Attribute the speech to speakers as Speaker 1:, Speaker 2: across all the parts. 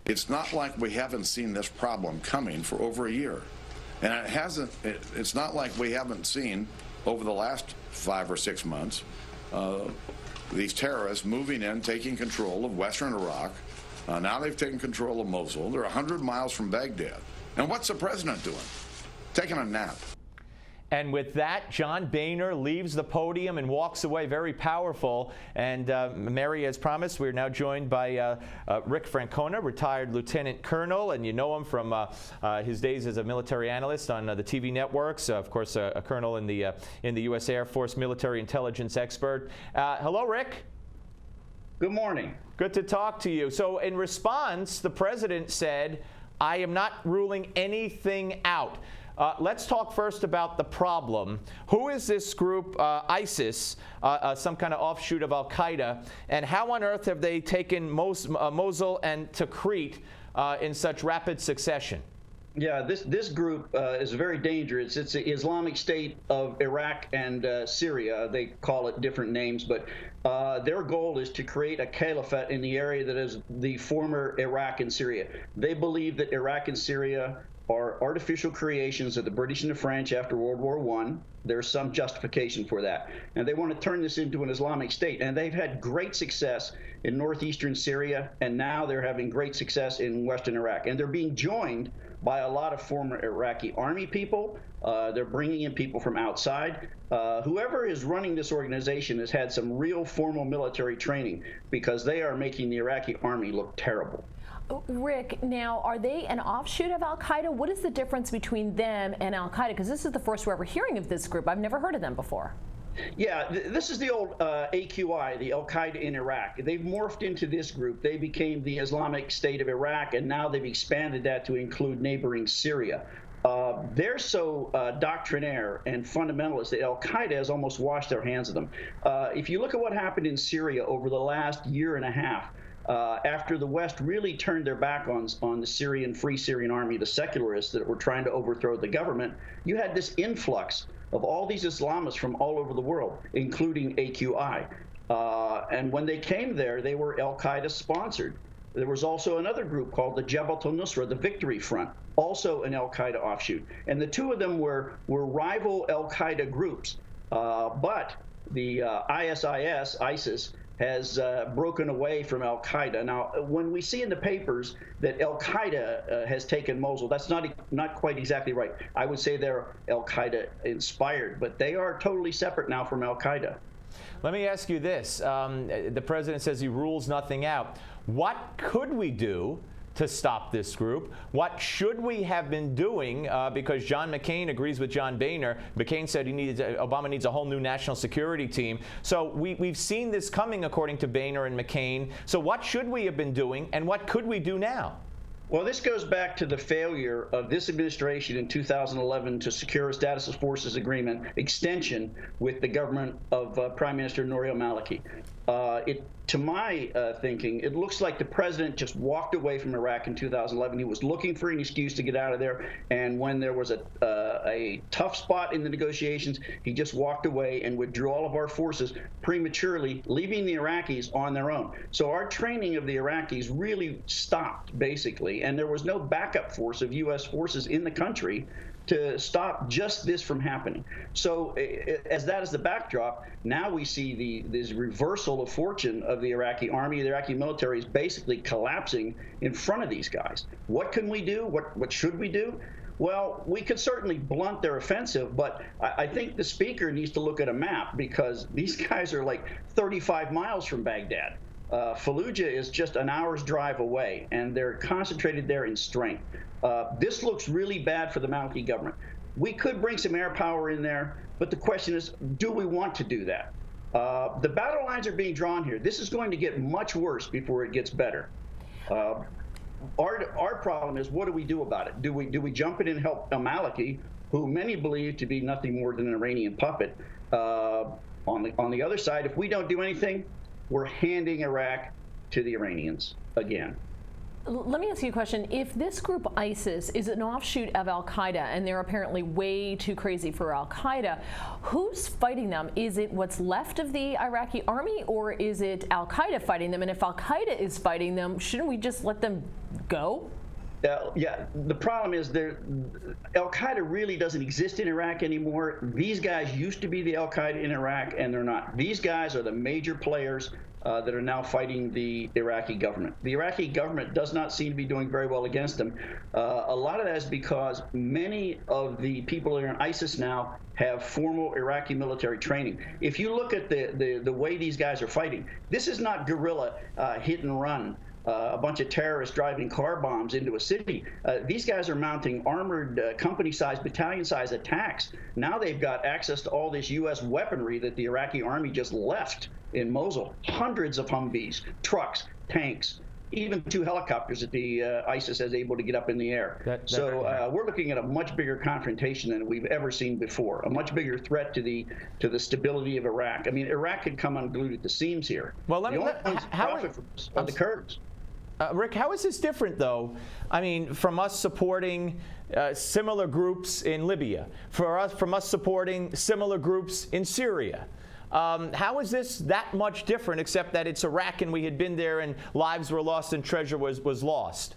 Speaker 1: It's not like we haven't seen this problem coming for over a year. And it's not like we haven't seen over the last 5 or 6 months these terrorists moving in, taking control of western Iraq. Now they've taken control of Mosul. They're 100 miles from Baghdad. And what's the president doing? Taking a nap.
Speaker 2: And with that, John Boehner leaves the podium and walks away very powerful. And Mary, as promised, we're now joined by Rick Francona, retired lieutenant colonel, and you know him from his days as a military analyst on the TV networks. Of course, a colonel in the U.S. Air Force, military intelligence expert. Hello, Rick.
Speaker 3: Good morning.
Speaker 2: Good to talk to you. So in response, the president said, "I am not ruling anything out." Let's talk first about the problem. Who is this group, ISIS, some kind of offshoot of Al-Qaeda, and how on earth have they taken Mosul and Tikrit in such rapid succession?
Speaker 3: Yeah, this group is very dangerous. It's the Islamic State of Iraq and Syria. They call it different names, but their goal is to create a caliphate in the area that is the former Iraq and Syria. They believe that Iraq and Syria are artificial creations of the British and the French after World War I. There's some justification for that. And they want to turn this into an Islamic State. And they've had great success in northeastern Syria, and now they're having great success in western Iraq. And they're being joined by a lot of former Iraqi army people. They're bringing in people from outside. Whoever is running this organization has had some real formal military training, because they are making the Iraqi army look terrible.
Speaker 4: Rick, now, are they an offshoot of Al-Qaeda? What is the difference between them and Al-Qaeda? Because this is the first we're ever hearing of this group. I've never heard of them before.
Speaker 3: Yeah, this is the old AQI, the Al-Qaeda in Iraq. They've morphed into this group. They became the Islamic State of Iraq, and now they've expanded that to include neighboring Syria. They're so doctrinaire and fundamentalist that Al-Qaeda has almost washed their hands of them. If you look at what happened in Syria over the last year and a half, after the West really turned their back on the Syrian Free Syrian Army, the secularists that were trying to overthrow the government, you had this influx of all these Islamists from all over the world, including AQI. And when they came there, they were Al-Qaeda sponsored. There was also another group called the Jabhat al-Nusra, the Victory Front, also an Al-Qaeda offshoot. And the two of them were rival Al-Qaeda groups. But the ISIS, has broken away from Al-Qaeda. Now, when we see in the papers that Al-Qaeda has taken Mosul, that's not quite exactly right. I would say they're Al-Qaeda inspired, but they are totally separate now from Al-Qaeda.
Speaker 2: Let me ask you this. The president says he rules nothing out. What could we do to stop this group? What should we have been doing? Because John McCain agrees with John Boehner. McCain said Obama needs a whole new national security team. So we've seen this coming, according to Boehner and McCain. So what should we have been doing, and what could we do now?
Speaker 3: Well, this goes back to the failure of this administration in 2011 to secure a status of forces agreement extension with the government of Prime Minister Nouri al-Maliki. To my thinking, it looks like the president just walked away from Iraq in 2011. He was looking for an excuse to get out of there, and when there was a tough spot in the negotiations, he just walked away and withdrew all of our forces prematurely, leaving the Iraqis on their own. So our training of the Iraqis really stopped, basically, and there was no backup force of U.S. forces in the country to stop just this from happening. So as that is the backdrop, now we see this reversal of fortune of the Iraqi army. The Iraqi military is basically collapsing in front of these guys. What can we do? What should we do? Well, we could certainly blunt their offensive, but I think the speaker needs to look at a map, because these guys are like 35 miles from Baghdad. Fallujah is just an hour's drive away, and they're concentrated there in strength. This looks really bad for the Maliki government. We could bring some air power in there, but the question is, do we want to do that? The battle lines are being drawn here. This is going to get much worse before it gets better. Our problem is, what do we do about it? Do we jump in and help al-Maliki, who many believe to be nothing more than an Iranian puppet? On the other side, if we don't do anything, we're handing Iraq to the Iranians again.
Speaker 4: Let me ask you a question. If this group ISIS is an offshoot of al-Qaeda, and they're apparently way too crazy for al-Qaeda, who's fighting them? Is it what's left of the Iraqi army, or is it al-Qaeda fighting them? And if al-Qaeda is fighting them, shouldn't we just let them go?
Speaker 3: Yeah, the problem is al-Qaeda really doesn't exist in Iraq anymore. These guys used to be the al-Qaeda in Iraq, and they're not. These guys are the major players that are now fighting the Iraqi government. The Iraqi government does not seem to be doing very well against them. A lot of that is because many of the people that are in ISIS now have formal Iraqi military training. If you look at the way these guys are fighting, this is not guerrilla hit and run. A bunch of terrorists driving car bombs into a city. These guys are mounting armored company-sized, battalion-sized attacks. Now they've got access to all this U.S. weaponry that the Iraqi army just left in Mosul. Hundreds of Humvees, trucks, tanks, even 2 helicopters that the ISIS is able to get up in the air. So we're looking at a much bigger confrontation than we've ever seen before, a much bigger threat to the stability of Iraq. I mean, Iraq could come unglued at the seams here.
Speaker 2: Well, let me.
Speaker 3: The Kurds.
Speaker 2: Rick, how is this different, though? I mean, from us supporting similar groups in Libya, from us supporting similar groups in Syria. How is this that much different, except that it's Iraq and we had been there and lives were lost and treasure was lost?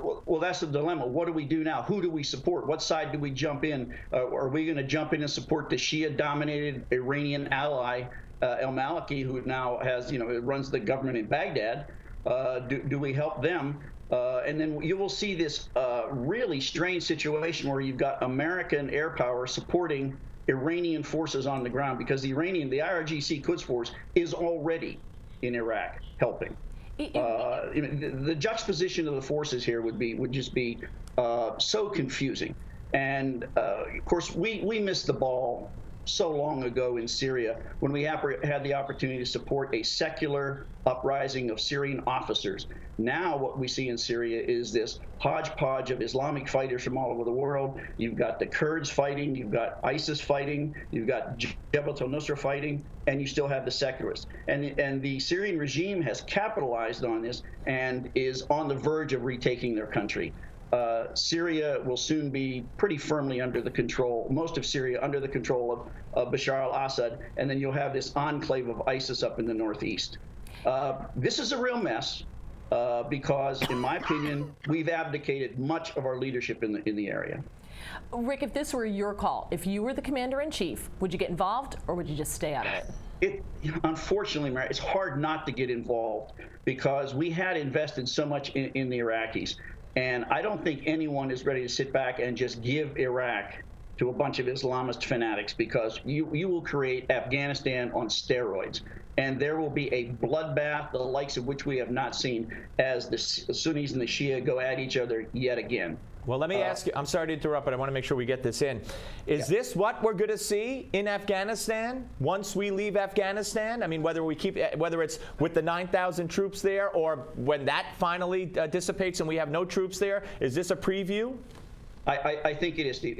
Speaker 3: Well, that's the dilemma. What do we do now? Who do we support? What side do we jump in? Are we going to jump in and support the Shia-dominated Iranian ally, al-Maliki, who now has, runs the government in Baghdad? Do we help them? And then you will see this really strange situation where you've got American air power supporting Iranian forces on the ground, because the IRGC Quds Force is already in Iraq helping. The juxtaposition of the forces here would just be so confusing. And of course, we missed the ball so long ago in Syria when we had the opportunity to support a secular uprising of Syrian officers. Now what we see in Syria is this hodgepodge of Islamic fighters from all over the world. You've got the Kurds fighting, you've got ISIS fighting, you've got Jabhat al-Nusra fighting, and you still have the secularists. And the Syrian regime has capitalized on this and is on the verge of retaking their country. Syria will soon be pretty firmly under the control, most of Syria under the control of Bashar al-Assad, and then you'll have this enclave of ISIS up in the northeast. This is a real mess because, in my opinion, we've abdicated much of our leadership in the area.
Speaker 4: Rick, if this were your call, if you were the commander-in-chief, would you get involved or would you just stay out of it?
Speaker 3: Unfortunately, Mary, it's hard not to get involved because we had invested so much in the Iraqis. And I don't think anyone is ready to sit back and just give Iraq to a bunch of Islamist fanatics, because you will create Afghanistan on steroids. And there will be a bloodbath, the likes of which we have not seen, as the Sunnis and the Shia go at each other yet again.
Speaker 2: Well, let me ask you, I'm sorry to interrupt, but I want to make sure we get this in. Is this what we're going to see in Afghanistan once we leave Afghanistan? I mean, whether it's with the 9,000 troops there or when that finally dissipates and we have no troops there, is this a preview?
Speaker 3: I think it is, Steve.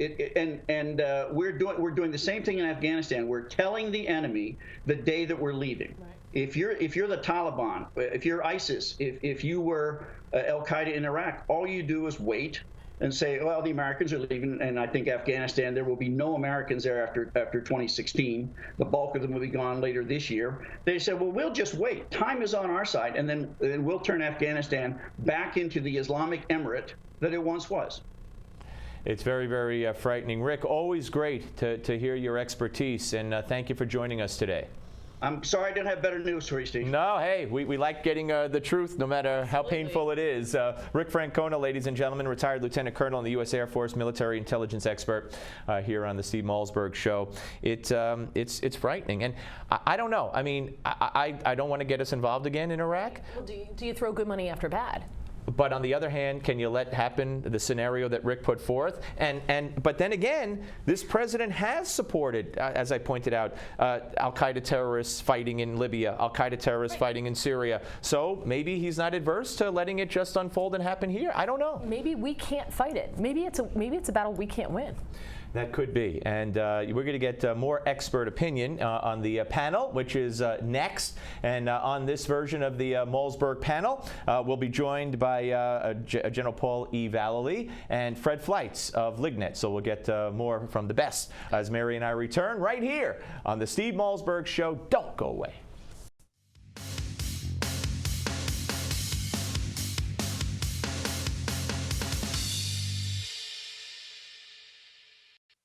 Speaker 3: We're doing the same thing in Afghanistan. We're telling the enemy the day that we're leaving. Right. If you're the Taliban, if you're ISIS, if you were al-Qaeda in Iraq, all you do is wait and say, well, the Americans are leaving, and I think Afghanistan, there will be no Americans there after 2016. The bulk of them will be gone later this year. They said, well, we'll just wait. Time is on our side, and then we'll turn Afghanistan back into the Islamic emirate that it once was.
Speaker 2: It's very, very frightening. Rick, always great to hear your expertise, and thank you for joining us today.
Speaker 3: I'm sorry I didn't have better news for you, Steve.
Speaker 2: No, hey, we like getting the truth, no matter how painful it is. Rick Francona, ladies and gentlemen, retired Lieutenant Colonel in the U.S. Air Force, military intelligence expert here on the Steve Malzberg Show. It's frightening, and I don't know. I mean, I don't want to get us involved again in Iraq.
Speaker 4: Well, do you throw good money after bad?
Speaker 2: But on the other hand, can you let happen the scenario that Rick put forth? But then again, this president has supported, as I pointed out, al-Qaeda terrorists fighting in Libya, al-Qaeda terrorists fighting in Syria. So maybe he's not adverse to letting it just unfold and happen here. I don't know.
Speaker 4: Maybe we can't fight it. Maybe it's a battle we can't win.
Speaker 2: That could be. And we're going to get more expert opinion on the panel, which is next. And on this version of the Malzberg panel, we'll be joined by General Paul E. Vallely and Fred Fleitz of Lignet. So we'll get more from the best as Mary and I return right here on the Steve Malzberg Show. Don't go away.